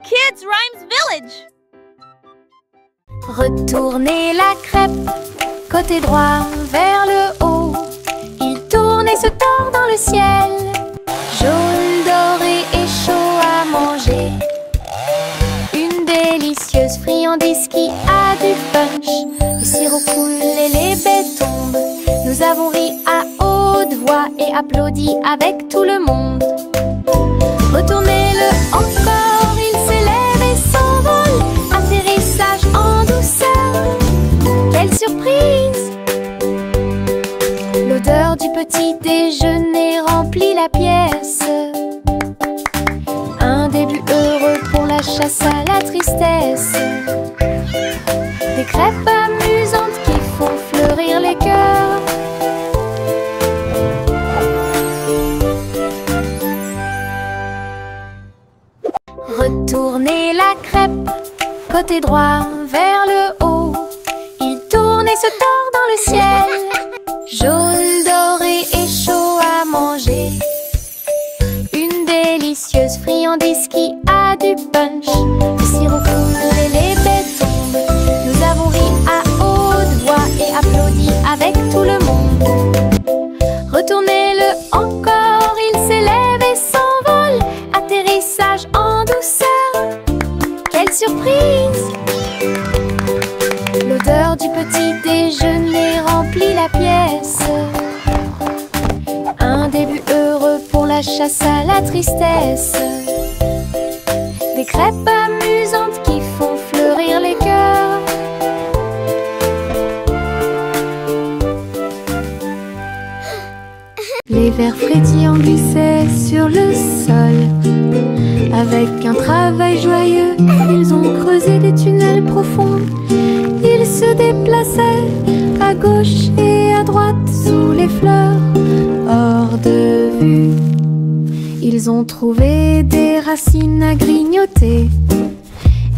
Kids Rhymes Village. Retournez la crêpe, côté droit vers le haut. Il tourne et se tord dans le ciel. Jaune, doré et chaud à manger. Une délicieuse friandise qui a du punch. Le sirop coule et les baies tombent. Nous avons ri à haute voix et applaudi avec tout le monde. Retournez-le encore, il s'élève et s'envole. Atterrissage en douceur, quelle surprise! L'odeur du petit déjeuner remplit la pièce. Un début heureux pour la chasse à la tristesse. Des crêpes amusantes qui font fleurir les cœurs. Retournez la crêpe, côté droit vers le haut. Il tourne et se tord dans le ciel. Jaune, doré et chaud à manger. Une délicieuse friandise qui a du punch. Le sirop coule et les baies tombent. Nous avons ri à haute voix et applaudi avec tout le monde. Retournez-le encore, il s'élève et s'envole. Atterrissage en douceur, quelle surprise! L'odeur du petit déjeuner remplit la pièce. Un début heureux pour la chasse à la tristesse. Des crêpes amusantes qui font fleurir les cœurs. Les vers frétillants glissaient sur le sol. Avec un travail joyeux, ils ont creusé des tunnels profonds. Ils se déplaçaient à gauche et à droite sous les fleurs, hors de vue. Ils ont trouvé des racines à grignoter.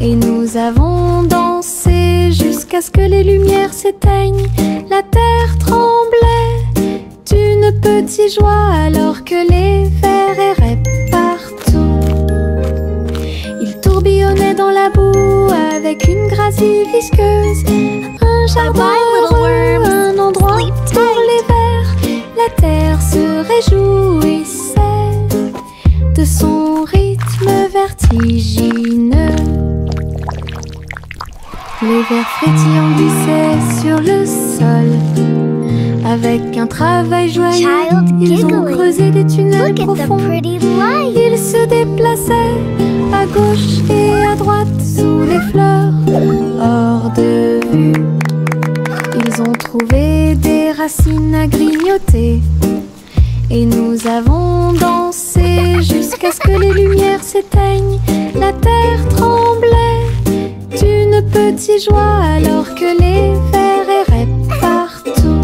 Et nous avons dansé jusqu'à ce que les lumières s'éteignent. La terre tremblait d'une petite joie alors que les vers erraient partout. Ils tourbillonnaient dans la boue avec une gracie visqueuse. Un jardin heureux, un endroit pour les vers. La terre se réjouissait de son rythme vertigineux. Les vers frétillants glissaient sur le sol. Avec un travail joyeux, ils ont creusé des tunnels profonds. Ils se déplaçaient à gauche et à droite sous les fleurs, hors de vue. Ils ont trouvé des racines à grignoter. Et nous avons dansé jusqu'à ce que les lumières s'éteignent. La terre tremblait d'une petite joie alors que les vers erraient partout.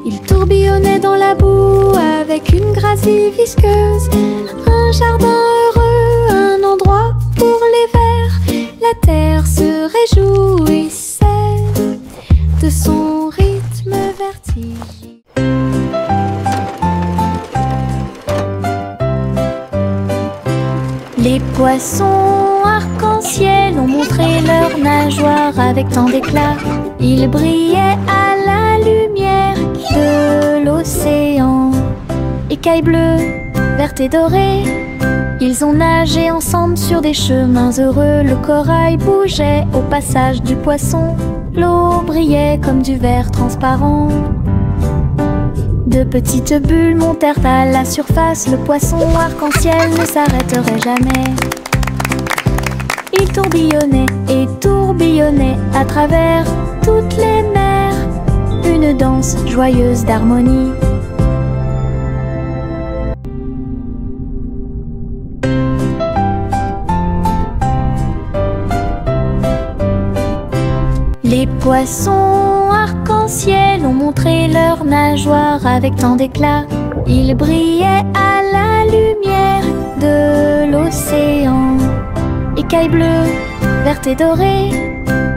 Ils tourbillonnaient dans la boue avec une gracie visqueuse. Un jardin heureux, un endroit pour les vers. La terre se réjouissait de son rythme vertigineux. Les poissons arc-en-ciel ont montré leurs nageoires avec tant d'éclat. Ils brillaient à la lumière de l'océan. Écailles bleues, vertes et dorées, ils ont nagé ensemble sur des chemins heureux. Le corail bougeait au passage du poisson. L'eau brillait comme du verre transparent. De petites bulles montèrent à la surface. Le poisson arc-en-ciel ne s'arrêterait jamais. Il tourbillonnait et tourbillonnait à travers toutes les mers. Une danse joyeuse d'harmonie. Les poissons arc-en-ciel ont montré leurs nageoires avec tant d'éclat. Ils brillaient à la lumière de l'océan. Écailles bleues, vertes et dorées,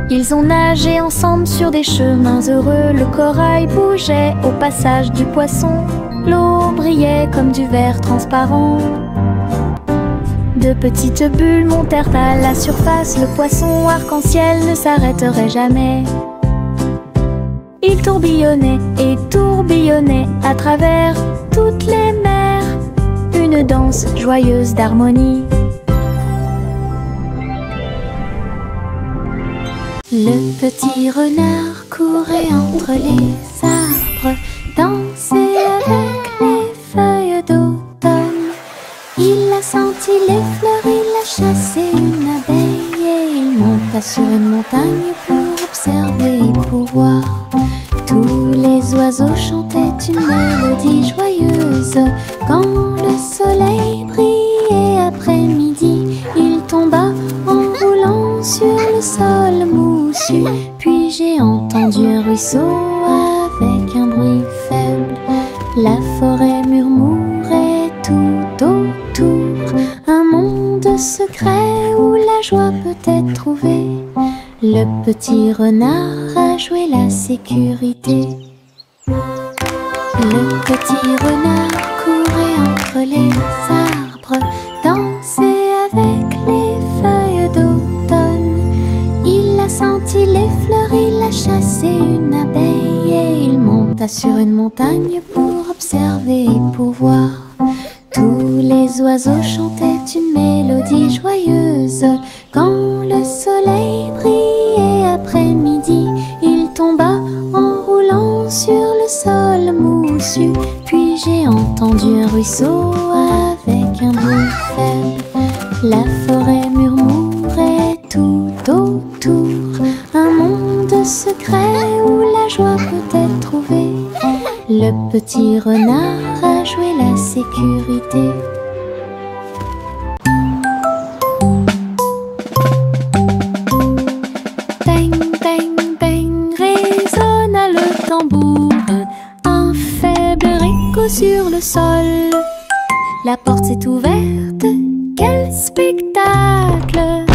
ils ont nagé ensemble sur des chemins heureux. Le corail bougeait au passage du poisson. L'eau brillait comme du verre transparent. De petites bulles montèrent à la surface. Le poisson arc-en-ciel ne s'arrêterait jamais. Il tourbillonnait et tourbillonnait à travers toutes les mers, une danse joyeuse d'harmonie. Le petit renard courait entre les arbres, dansait avec les feuilles d'automne. Il a senti les fleurs, il a chassé une abeille et il monta sur une montagne pour observer et pour voir. Tous les oiseaux chantaient une mélodie joyeuse. Quand le soleil brillait après-midi, il tomba en roulant sur le sol moussu. Puis j'ai entendu un ruisseau avec un bruit faible. La forêt murmurait tout autour, un monde secret où la joie peut être trouvée. Le petit renard a joué la sécurité. Le petit renard courait entre les arbres, dansait avec les feuilles d'automne. Il a senti les fleurs, il a chassé une abeille et il monta sur une montagne pour observer et pour voir. Tous les oiseaux chantaient une mélodie joyeuse. Quand le soleil brillait après-midi, il tomba en roulant sur le sol moussu. Puis j'ai entendu un ruisseau avec un bruit faible. La forêt murmurait tout autour, un monde secret où la joie peut être trouvée. Le petit renard a joué la sécurité. Bang, bang, bang, résonna le tambour. Un faible écho sur le sol. La porte s'est ouverte, quel spectacle!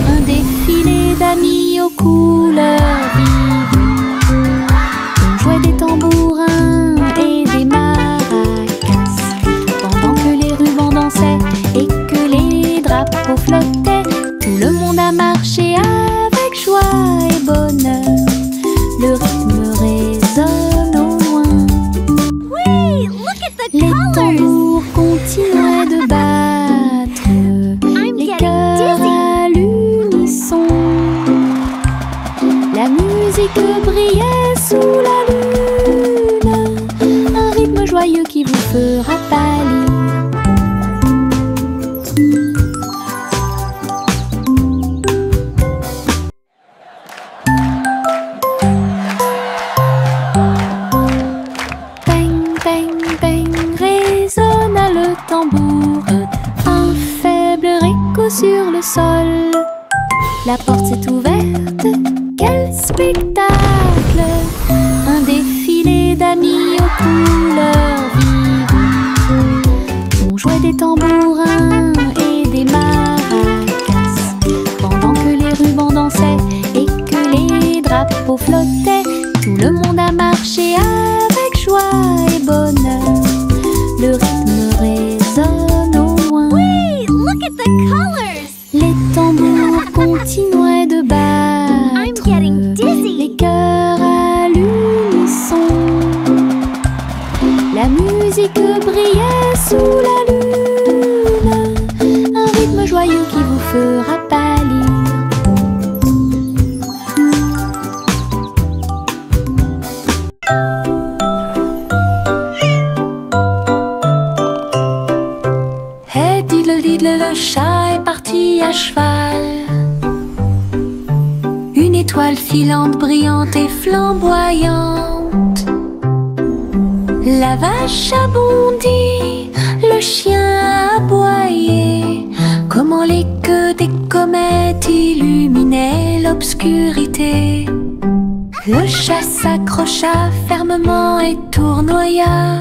Un défilé d'amis aux couleurs vives. On jouait des tambourins et des maracas, pendant que les rubans dansaient et que les drapeaux flottaient. Tout le monde a marché avec joie et bonheur. Le rythme résonne au loin. Wait, look at the Les colors! tambours continuaient de battre, les cœurs à l'unisson. La musique brillait sous la lune, un rythme joyeux qui vous fera pâlir. Bang, bang, bang, résonna le tambour. Un faible écho sur le sol. La porte s'est ouverte, quel spectacle! Un défilé d'amis aux couleurs vives. On jouait des tambourins et des maracas, pendant que les rubans dansaient et que les drapeaux flottaient. Tout le monde a marché avec joie et bonheur. Le rythme résonne au loin. Wait, look at the colors! Les tambours continuaient de battre. I'm getting dizzy. Les cœurs à l'unisson. La musique brillait sous la lune, un rythme joyeux qui vous fera pâlir. Hey diddle diddle, le chat est parti à cheval. Une étoile filante, brillante et flamboyante. La vache a bondi, le chien a aboyé. Comment les queues des comètes illuminaient l'obscurité. Le chat s'accrocha fermement et tournoya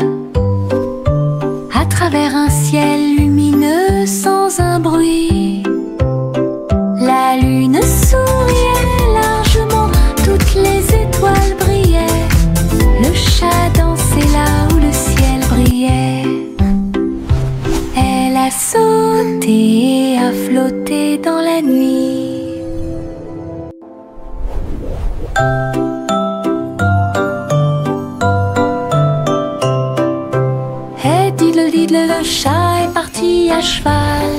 à travers un ciel lumineux sans un bruit. La lune souriait largement, toutes les étoiles brillaient. Le chat dansait là où le ciel brillait. Elle a sauté sauter et à flotter dans la nuit. Hey diddle diddle, le chat est parti à cheval.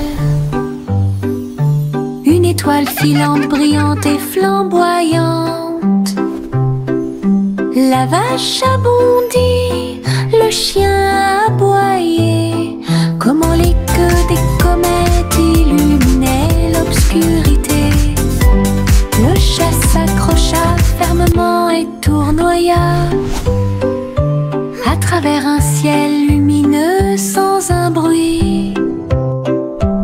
Une étoile filante, brillante et flamboyante. La vache a bondi, le chien a aboyé. Comment les queues des comètes illuminaient l'obscurité. Le chat s'accrocha fermement et tournoya à travers un ciel lumineux sans un bruit.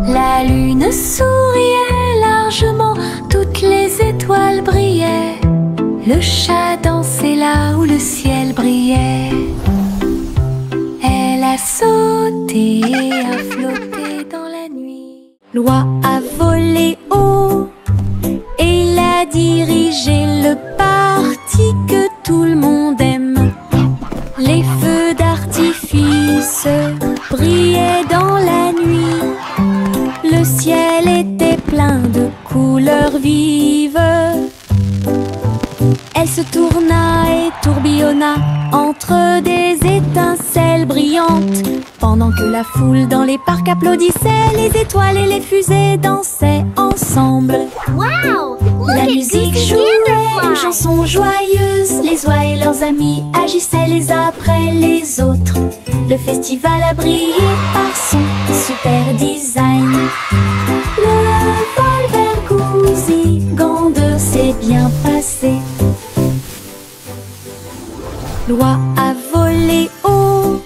La lune souriait largement, toutes les étoiles brillaient. Le chat dansait là où le ciel brillait. Elle a sauté et a flotté dans la nuit. L'oie a volé haut et il a dirigé le parti que tout le monde aime. Les feux d'artifice brillaient dans la nuit. Le ciel était plein de couleurs vives. Elle se tourna et tourbillonna entre des étincelles brillantes. Pendant que la foule dans les parcs applaudissait, les étoiles et les fusées dansaient ensemble. Wow! La musique jouait une chanson joyeuse. Les oies et leurs amis agissaient les uns après les autres. Le festival a brillé par son super design. Le vol vers Goosey-Gander s'est bien passé. L'oie a volé haut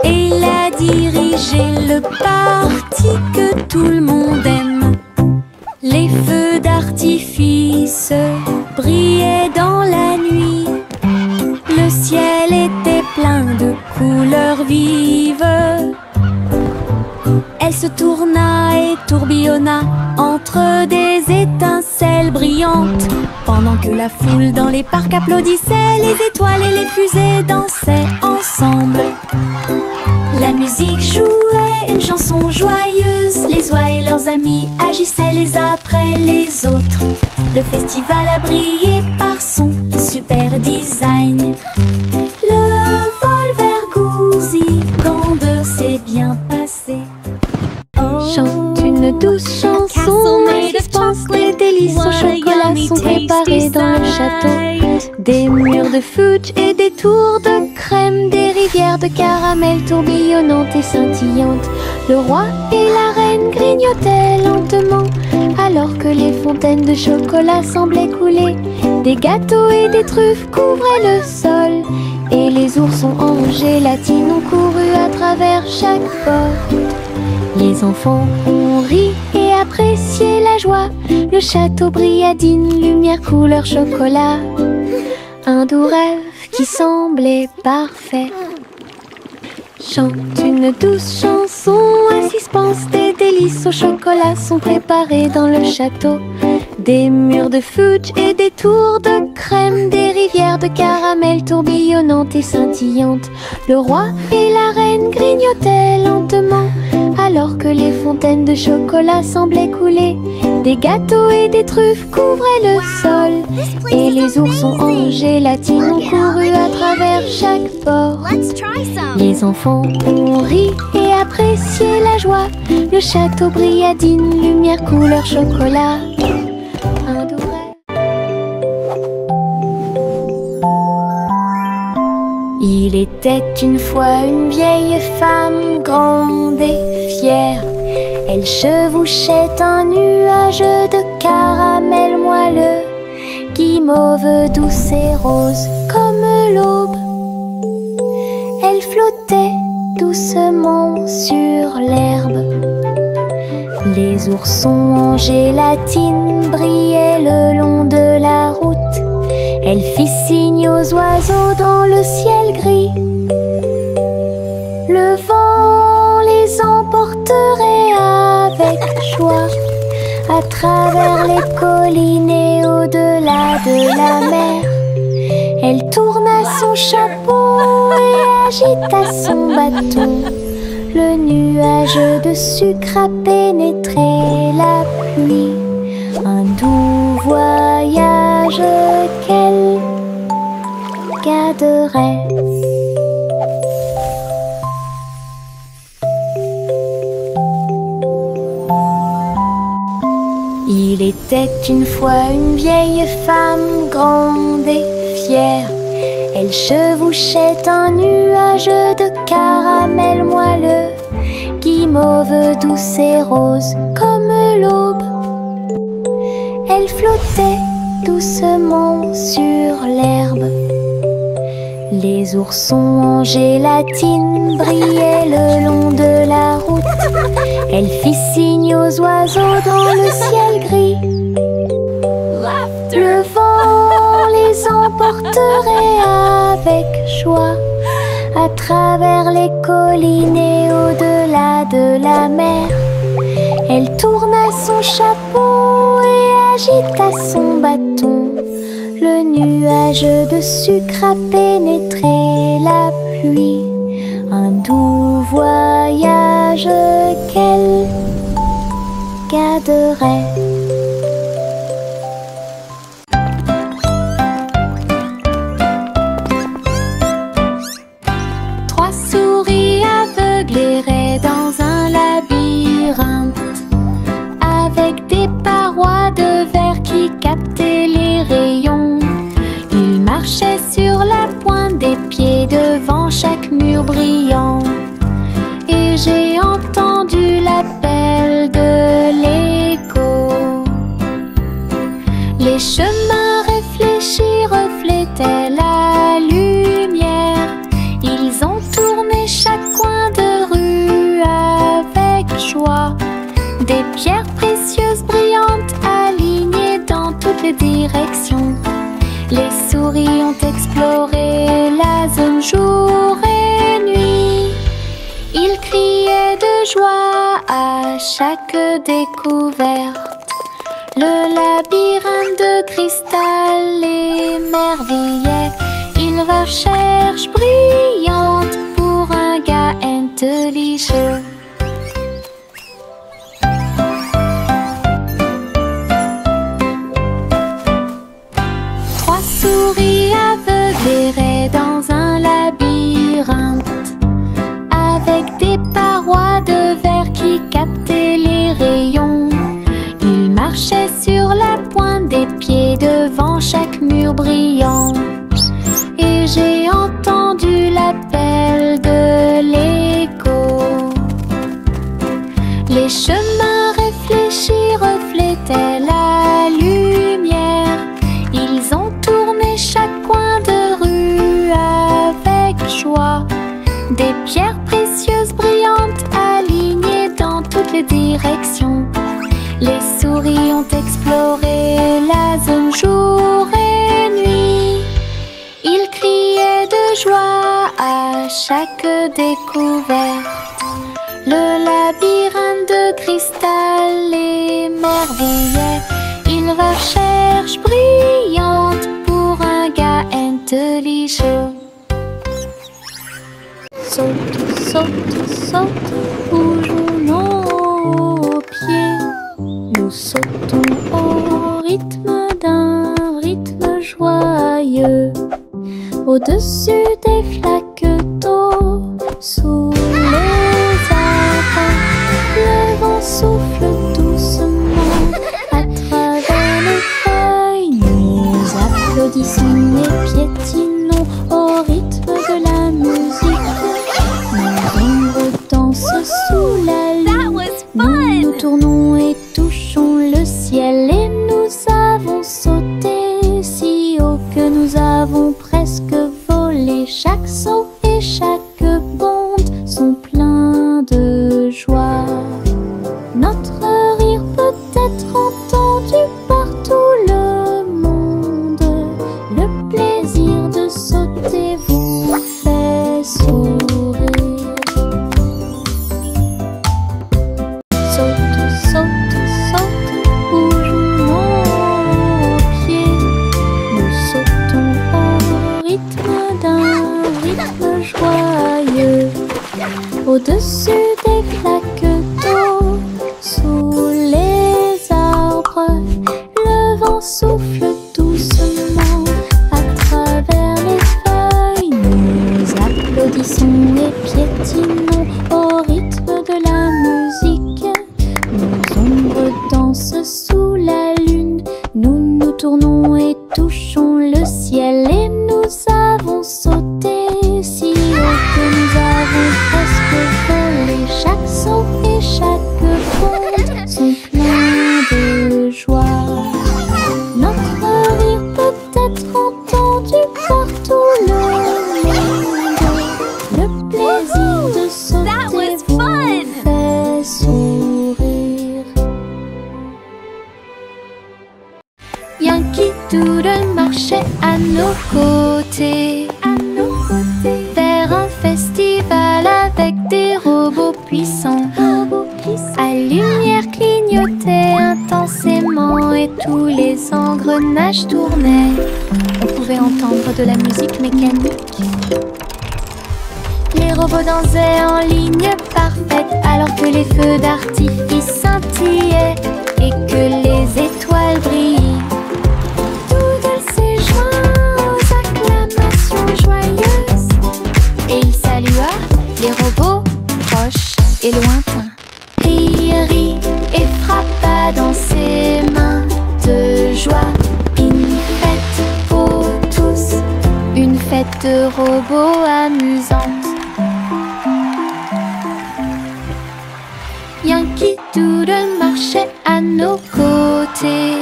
et il a dirigé le parti que tout le monde aime. Les feux d'artifice brillaient dans la nuit. Le ciel était plein de couleurs vives. Elle se tourna et tourbillonna entre des étincelles brillantes. Pendant que la foule dans les parcs applaudissait, les étoiles et les fusées dansaient ensemble. La musique jouait une chanson joyeuse. Les oies et leurs amis agissaient les uns après les autres. Le festival a brillé par son super design. Le vol vers Goosey-Gander s'est bien passé. Chante une douce chanson, et suspense, les délices au chocolat sont préparés dans le château. Des murs de fudge et des tours de crème, des rivières de caramel tourbillonnantes et scintillantes. Le roi et la reine grignotaient lentement, alors que les fontaines de chocolat semblaient couler. Des gâteaux et des truffes couvraient le sol, et les oursons en gélatine ont couru à travers chaque porte. Les enfants ont ri et apprécié la joie. Le château brilla d'une lumière couleur chocolat. Un doux rêve qui semblait parfait. Chante une douce chanson, un suspense, des délices au chocolat sont préparés dans le château. Des murs de fudge et des tours de crème, des rivières de caramel tourbillonnantes et scintillantes. Le roi et la reine grignotaient lentement, alors que les fontaines de chocolat semblaient couler. Des gâteaux et des truffes couvraient le sol, et les oursons en gélatine ont couru à travers chaque porte. Les enfants ont ri et apprécié la joie. Le château brilla d'une lumière couleur chocolat. Un doux rêve. Il était une fois une vieille femme grande et fière. Elle chevauchait un nuage de caramel moelleux, guimauve douce et rose comme l'aube. Elle flottait doucement sur l'herbe. Les oursons en gélatine brillaient le long de la route. Elle fit signe aux oiseaux dans le ciel gris. Le vent les emporterait avec joie à travers les collines et au-delà de la mer. Elle tourna son chapeau et agita son bâton. Le nuage de sucre a pénétré la pluie. Un doux voyage qu'elle garderait. Il était une fois une vieille femme grande et fière. Elle chevauchait un nuage de caramel moelleux, guimauve douce et rose comme l'aube. Elle flottait doucement sur l'herbe. Les oursons en gélatine brillaient le long de la route. Elle fit signe aux oiseaux dans le ciel gris. Le vent les emporterait avec joie à travers les collines et au-delà de la mer. Elle tourna son chapeau et agita son bâton. Le nuage de sucre a pénétré la pluie. Un doux voyage qu'elle garderait. Trois souris aveugles erraient dans un labyrinthe, avec des parois de verre qui captaient les rayons. Ils marchaient sur la pointe des pieds devant chaque mur brillant. Et j'ai entendu l'appel de l'écho. Les chemins réfléchis reflétaient la lumière. Ils ont tourné chaque coin de rue avec joie. Des pierres précieuses brillantes alignées dans toutes les directions. Les souris ont exploré la zone jour et nuit. Ils criaient de joie à chaque découverte. Le labyrinthe de cristal l'émerveillait. Une recherche brillante pour un gars intelligent. Trois souris aveugles erraient dans un labyrinthe, avec des parois de verre qui captaient les rayons. Ils marchaient sur la pointe des pieds devant chaque mur brillant. Et j'ai entendu l'appel de l'écho. Les chemins réfléchis reflétaient la lumière. Ils ont tourné chaque coin de rue avec joie. Des pierres précieuses brillantes alignées dans toutes les directions. Les souris ont exploré la zone jour et nuit. Ils criaient de joie à chaque découverte. Le labyrinthe de cristal l'émerveillait. Une recherche brillante pour un gars intelligent. Saute, saute, saute, bougeons nos pieds. Nous sautons au rythme d'un rythme joyeux. Au-dessus des flaques d'eau, sous les arbres, le vent souffle doucement à travers les feuilles. Nous applaudissons et piétinons au rythme de la musique. Nos ombres dansent sous la lune. Nous tournons et touchons le ciel et nous avons sauté si haut que nous avons presque volé. Chaque saut et chaque bonde sont pleins de joie. Notre rire peut être entendu par tout le monde. Le plaisir de sauter vous fait sourire. Saute, saute, saute, bougeons nos pieds. Nous sautons au rythme d'un rythme joyeux. Au-dessus Doodle marchait à nos côtés, vers un festival avec des robots puissants. À lumière clignotait intensément et tous les engrenages tournaient. On pouvait entendre de la musique mécanique. Les robots dansaient en ligne parfaite alors que les feux d'artifice scintillaient et que les étoiles brillaient. Doodle s'est joint aux acclamations joyeuses et il salua les robots proches et lointains. Rit et frappa dans ses mains de joie. Une fête pour tous, une fête de robots amusante. Yankee Doodle marchait à nos côtés,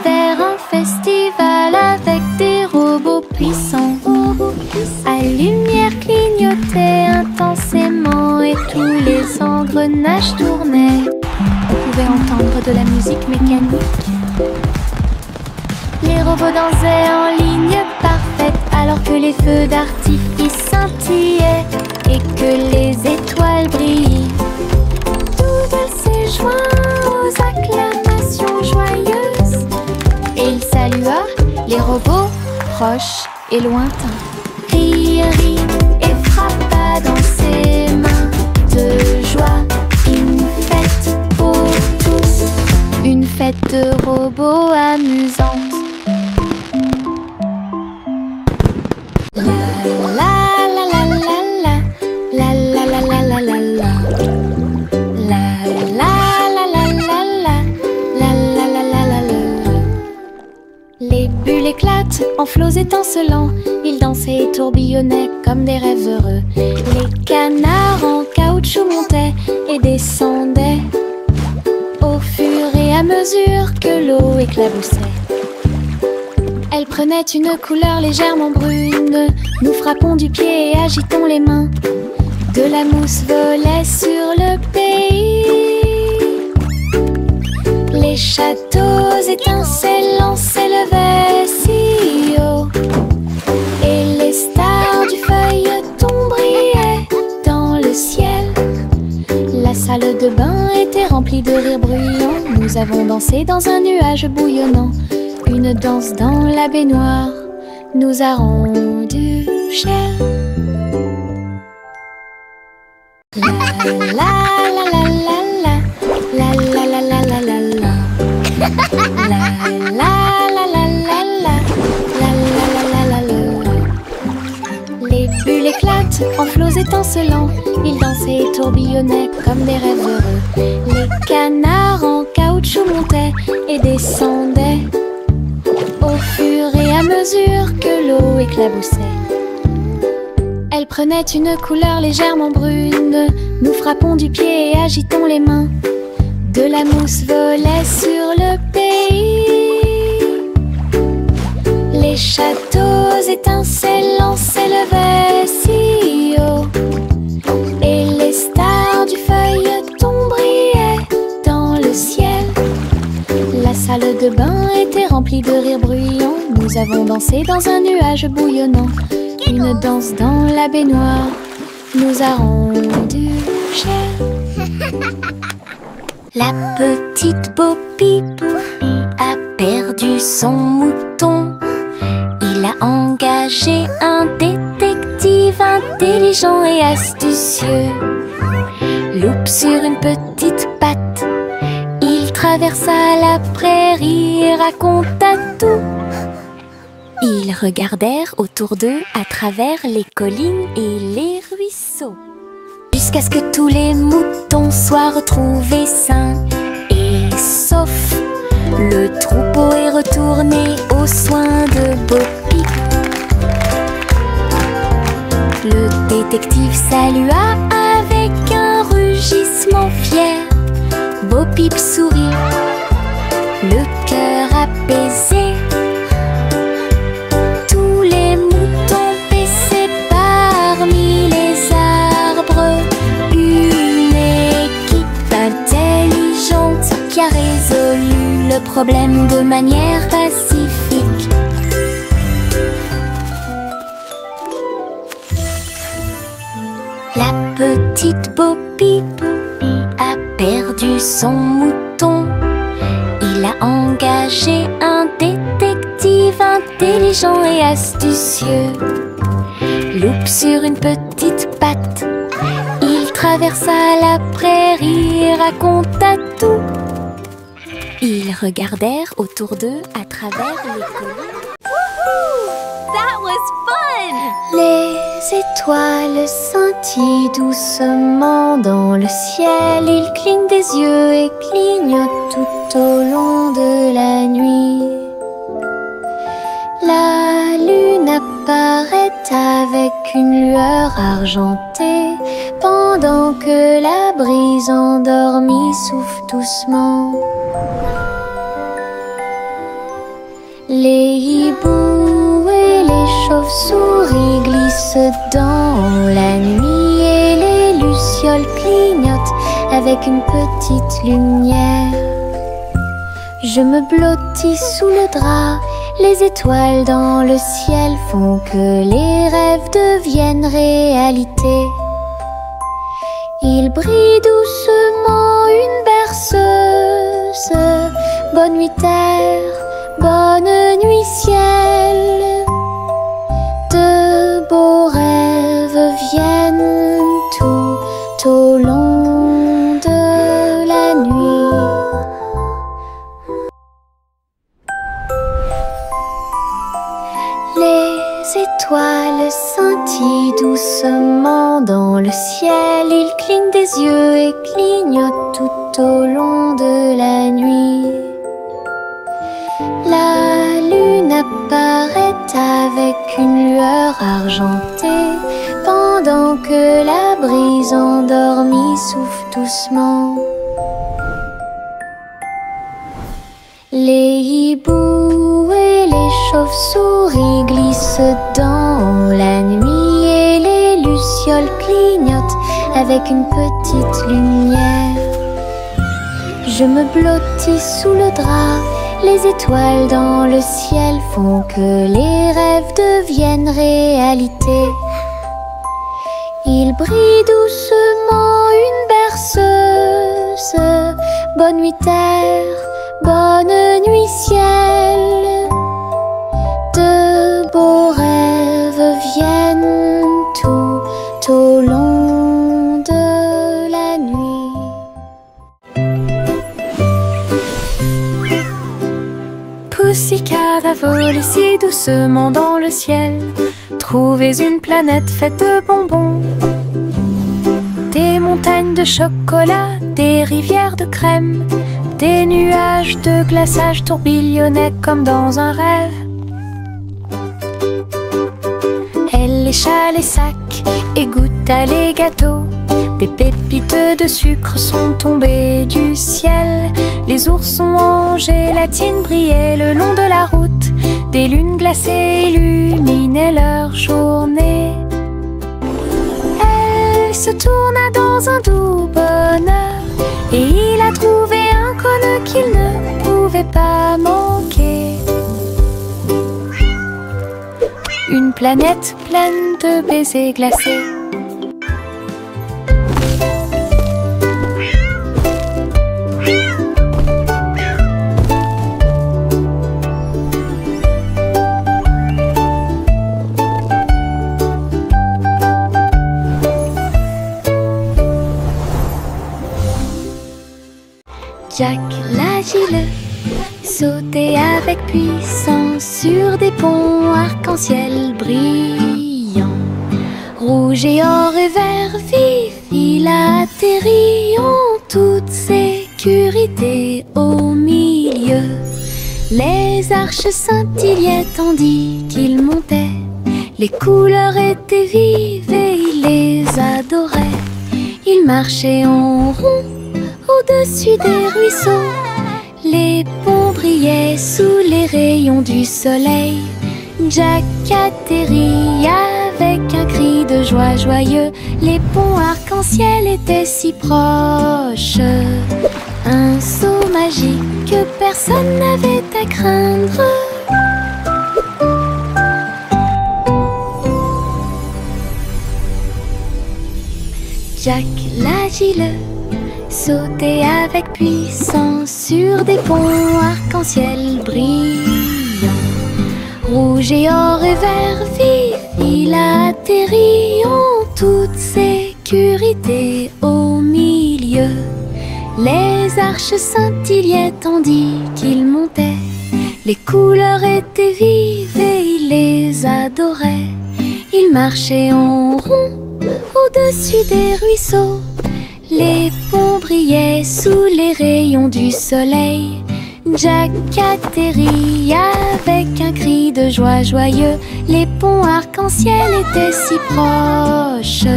vers un festival avec des robots puissants. À lumière clignotait intensément et tous les engrenages tournaient. On pouvait entendre de la musique mécanique. Les robots dansaient en ligne parfaite alors que les feux d'artifice scintillaient et que les étoiles brillaient. Doodle s'est joint aux acclamations joyeuses et il salua les robots proches et lointains. Rit et frappa dans ses mains de joie. Une fête pour tous, une fête de robots amusante. La la la la la la la la la la la la la la la la la la la la. Les bulles éclatent en flots étincelants. Ils dansaient et tourbillonnaient comme des rêves heureux. Les canards en caoutchouc montaient et descendaient au fur et à mesure que l'eau éclaboussait. Elle prenait une couleur légèrement brune. Nous frappons du pied et agitons les mains. De la mousse volait sur le pays. Les châteaux étincelants s'élevaient si haut et les stars du feuilleton brillaient dans le ciel. La salle de bain était remplie de rires bruyants. Nous avons dansé dans un nuage bouillonnant. Une danse dans la baignoire nous a rendu cher. La la la la la la la la la la la la la. La la la la la la la la la la. Les bulles éclatent en flots étincelants. Ils dansaient et tourbillonnaient comme des rêves heureux. Les canards en caoutchouc montaient et descendaient au fur et à mesure que l'eau éclaboussait. Elle prenait une couleur légèrement brune. Nous frappons du pied et agitons les mains. De la mousse volait sur le pays. Les châteaux étincelants s'élevaient si haut et les stars du feuilleton brillaient dans le ciel. La salle de bain était remplie de rires bruyants. Nous avons dansé dans un nuage bouillonnant. Une danse dans la baignoire nous a rendu cher. La petite Bo Peep a perdu son mouton. Il a engagé un détective intelligent et astucieux. Loup sur une petite patte, il traversa la prairie et raconta tout. Ils regardèrent autour d'eux à travers les collines et les ruisseaux, jusqu'à ce que tous les moutons soient retrouvés sains et saufs. Le troupeau est retourné aux soins de Bo Peep. Le détective salua avec un rugissement fier. Bo Peep sourit, le cœur apaisé. Tous les moutons paissaient parmi les arbres. Une équipe intelligente qui a résolu le le problème de manière pacifique. La petite Poppy a perdu son mouton. Il a engagé un détective intelligent et astucieux. Loup sur une petite patte, il traversa la prairie et raconta tout. Ils regardèrent autour d'eux à travers les collines. That was fun! Les étoiles scintillent doucement dans le ciel. Ils clignent des yeux et clignotent tout au long de la nuit. La lune apparaît avec une lueur argentée, pendant que la brise endormie souffle doucement. Les hiboux et les chauves-souris glissent dans la nuit et les lucioles clignotent avec une petite lumière. Je me blottis sous le drap, les étoiles dans le ciel font que les rêves deviennent réalité. Il brille doucement une berceuse. Bonne nuit terre, bonne nuit ciel. De beaux rêves viennent tout au long de la nuit. Les étoiles scintillent doucement dans le ciel. Ils clignent des yeux et clignotent tout au long de la nuit. La lune apparaît avec une lueur argentée, pendant que la brise endormie souffle doucement. Les hiboux et les chauves-souris glissent dans la nuit et les lucioles clignotent avec une petite lumière. Je me blottis sous le drap, les étoiles dans le ciel font que les rêves deviennent réalité. Il brille doucement une berceuse. Bonne nuit terre, bonne nuit ciel. De beaux rêves viennent tout au long de la nuit. Pussycat va voler si doucement dans le ciel. Trouvez une planète faite de bonbons. Des montagnes de chocolat, des rivières de crème, des nuages de glaçage tourbillonnaient comme dans un rêve. Elle lécha les sacs et goûta les gâteaux. Des pépites de sucre sont tombées du ciel. Les oursons en gélatine brillaient le long de la route. Des lunes glacées illuminaient leur journée. Elle se tourna dans un doux bonheur et il a trouvé un cône qu'il ne pouvait pas manquer. Une planète pleine de baisers glacés. Jack l'agile sautait avec puissance sur des ponts arc-en-ciel brillants. Rouge et or et vert vif, il atterrit en toute sécurité au milieu. Les arches scintillaient tandis qu'il montait. Les couleurs étaient vives et il les adorait. Il marchait en rond au-dessus des ruisseaux. Les ponts brillaient sous les rayons du soleil. Jack atterrit avec un cri de joie joyeux. Les ponts arc-en-ciel étaient si proches. Un saut magique que personne n'avait à craindre. Jack l'agile sautait avec puissance sur des ponts arc-en-ciel brillants. Rouge et or et vert vif, il atterrit en toute sécurité au milieu. Les arches scintillaient tandis qu'il montait. Les couleurs étaient vives et il les adorait. Il marchait en rond au-dessus des ruisseaux. Les ponts brillaient sous les rayons du soleil. Jack atterrit avec un cri de joie joyeux. Les ponts arc-en-ciel étaient si proches.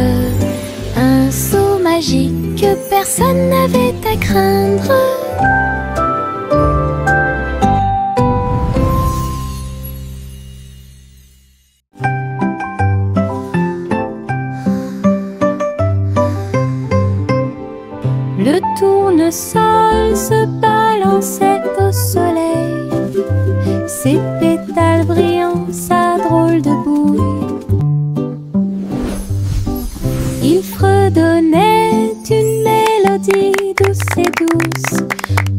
Un saut magique que personne n'avait à craindre. Le tournesol se balançait au soleil, ses pétales brillants, sa drôle de bouille. Il fredonnait une mélodie douce et douce,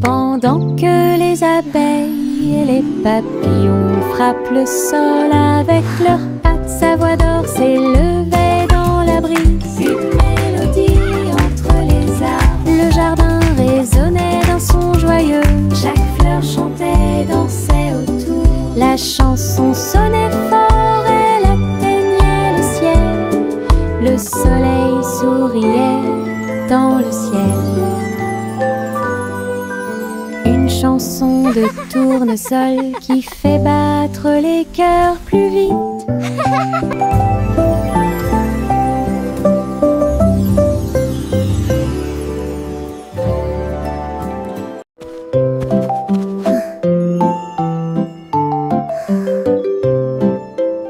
pendant que les abeilles et les papillons frappent le sol avec leurs pattes. Sa voix d'or s'élevait dans la brise, une mélodie entre les arbres. Le jardin résonnait d'un son joyeux, chaque fleur chantait, dansait autour. La chanson sonnait fort, elle atteignait le ciel. Le soleil souriait dans le ciel. Une chanson de tournesol qui fait battre les cœurs plus vite.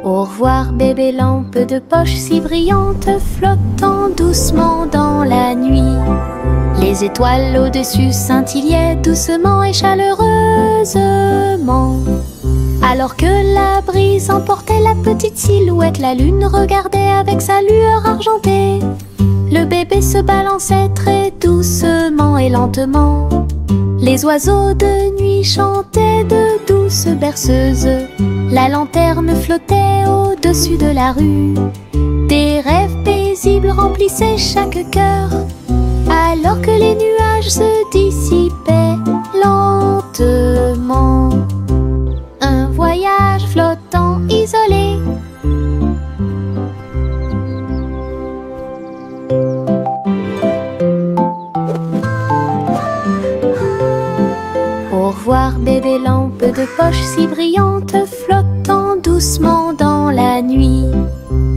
Au revoir bébé lampe de poche si brillante, flottant doucement dans la nuit. Les étoiles au-dessus scintillaient doucement et chaleureusement. Alors que la brise emportait la petite silhouette, la lune regardait avec sa lueur argentée. Le bébé se balançait très doucement et lentement. Les oiseaux de nuit chantaient de douces berceuses. La lanterne flottait au-dessus de la rue. Des rêves paisibles remplissaient chaque cœur, alors que les nuages se dissipaient lentement. Un voyage flottant isolé. Au revoir bébé lampe de poche si brillante, flottant doucement dans la nuit.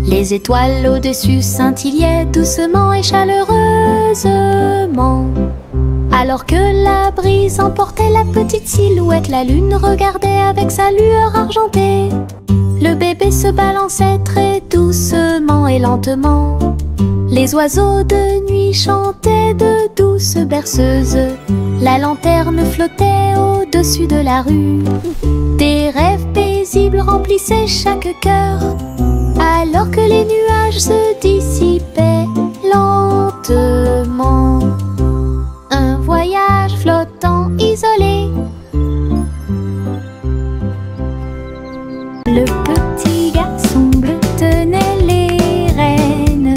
Les étoiles au-dessus scintillaient doucement et chaleureusement. Alors que la brise emportait la petite silhouette, la lune regardait avec sa lueur argentée. Le bébé se balançait très doucement et lentement. Les oiseaux de nuit chantaient de douces berceuses. La lanterne flottait au-dessus de la rue. Des rêves paisibles remplissaient chaque cœur, alors que les nuages se dissipaient lentement. Un voyage flottant isolé. Le petit garçon bleu tenait les rênes.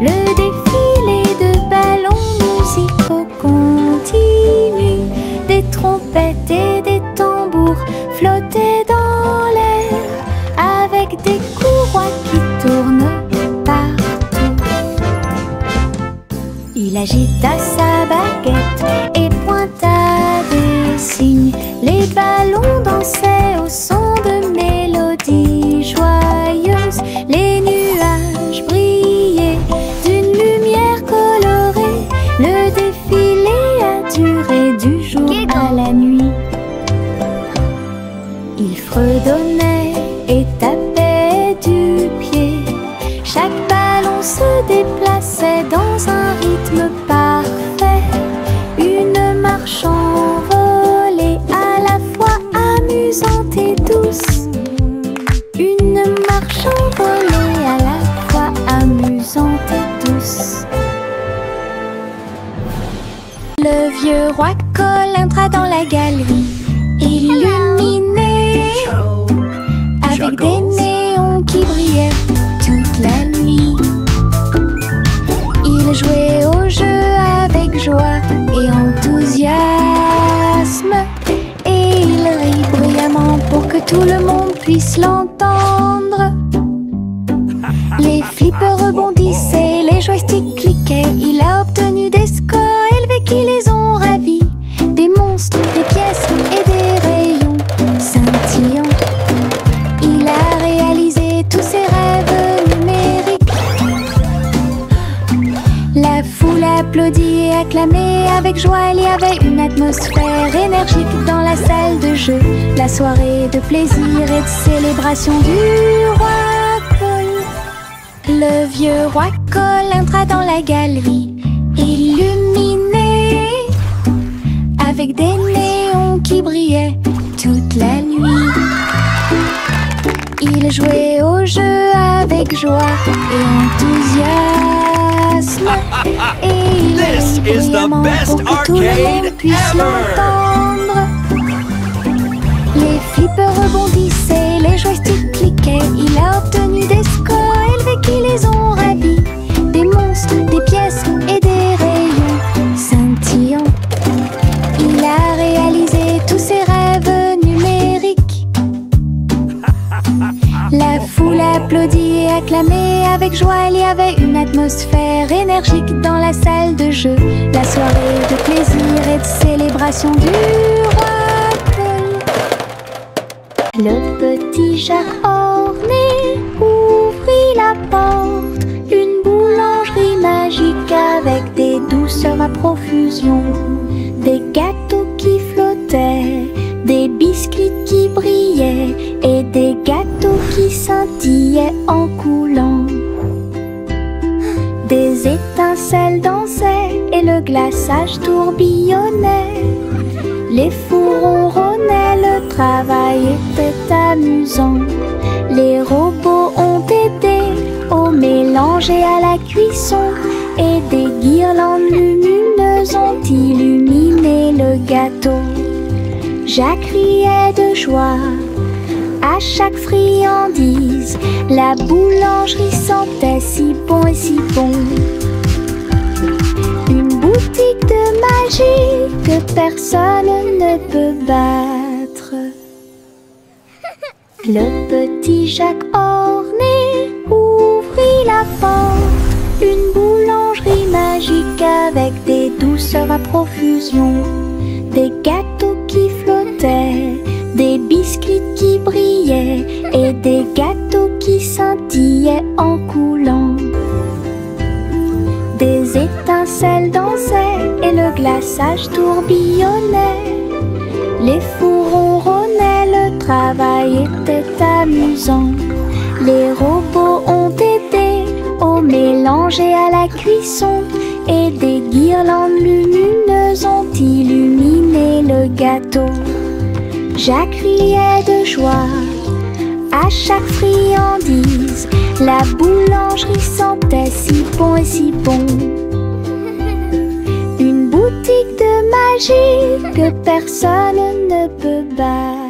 Le défilé de ballons musicaux continue. Des trompettes et des tambours flottaient dans l'air, avec des courroies qui tournent partout. Il agita sa baguette et pointa des signes. Les ballons dansaient au son de mélodies joyeuses. Les nuages brillaient d'une lumière colorée. Le défilé a duré du jour à la nuit. Il fredonnait et tapait du pied. Chaque ballon se déplaçait dans un rythme parfait. Une marche envolée vieux roi Cole entra dans la galerie, illuminé, avec des néons qui brillaient toute la nuit. Il jouait au jeu avec joie et enthousiasme, et il rit bruyamment pour que tout le monde puisse l'entendre. Les flippers rebondissaient, les joysticks cliquaient. Il a obtenu des scores élevés qui les ont ravis. Des monstres, des pièces et des rayons scintillants. Il a réalisé tous ses rêves numériques. La foule applaudit et acclamait avec joie. Il y avait une atmosphère énergique dans la salle de jeu. La soirée de plaisir et de célébration du roi Cole. Le vieux roi Cole entra dans la galerie, illuminé, avec des néons qui brillaient toute la nuit. Il jouait au jeu avec joie et enthousiasme, et il rit bruyamment pour que tout le monde puisse l'entendre. Les flippers rebondissaient, les joysticks cliquaient. Il a obtenu des scores élevés qui les ont ravis. Des monstres, des pièces et des rayons scintillants. Il a réalisé tous ses rêves numériques. La foule applaudit et acclamait avec joie. Il y avait une atmosphère énergique dans la salle de jeu. La soirée de plaisir et de célébration du roi Cole. Le petit Jacques orné ouvrit la porte. Une boulangerie magique avec des douceurs à profusion. Des gâteaux qui flottaient, des biscuits qui brillaient et des gâteaux qui scintillaient en coulant. Des étincelles dansaient et le glaçage tourbillonnait. Les fours ronronnaient, le travail était amusant. Les robots ont aidé au mélange et à la cuisson, et des guirlandes lumineuses ont illuminé le gâteau. Jacques riait de joie à chaque friandise. La boulangerie sentait si bon et si bon. Une boutique de magie que personne ne peut battre. Le petit Jacques orné ouvrit la porte. Une boulangerie magique avec des douceurs à profusion. Des gâteaux qui flottaient, des biscuits qui brillaient et des gâteaux qui scintillaient en coulant. Des étincelles dansaient et le glaçage tourbillonnait. Les fours ronronnaient, le travail était amusant. Les robots ont aidé au mélange et à la cuisson, et des guirlandes lumineuses ont illuminé le gâteau. Jacques riait de joie à chaque friandise. La boulangerie sentait si bon et si bon. Une boutique de magie que personne ne peut battre.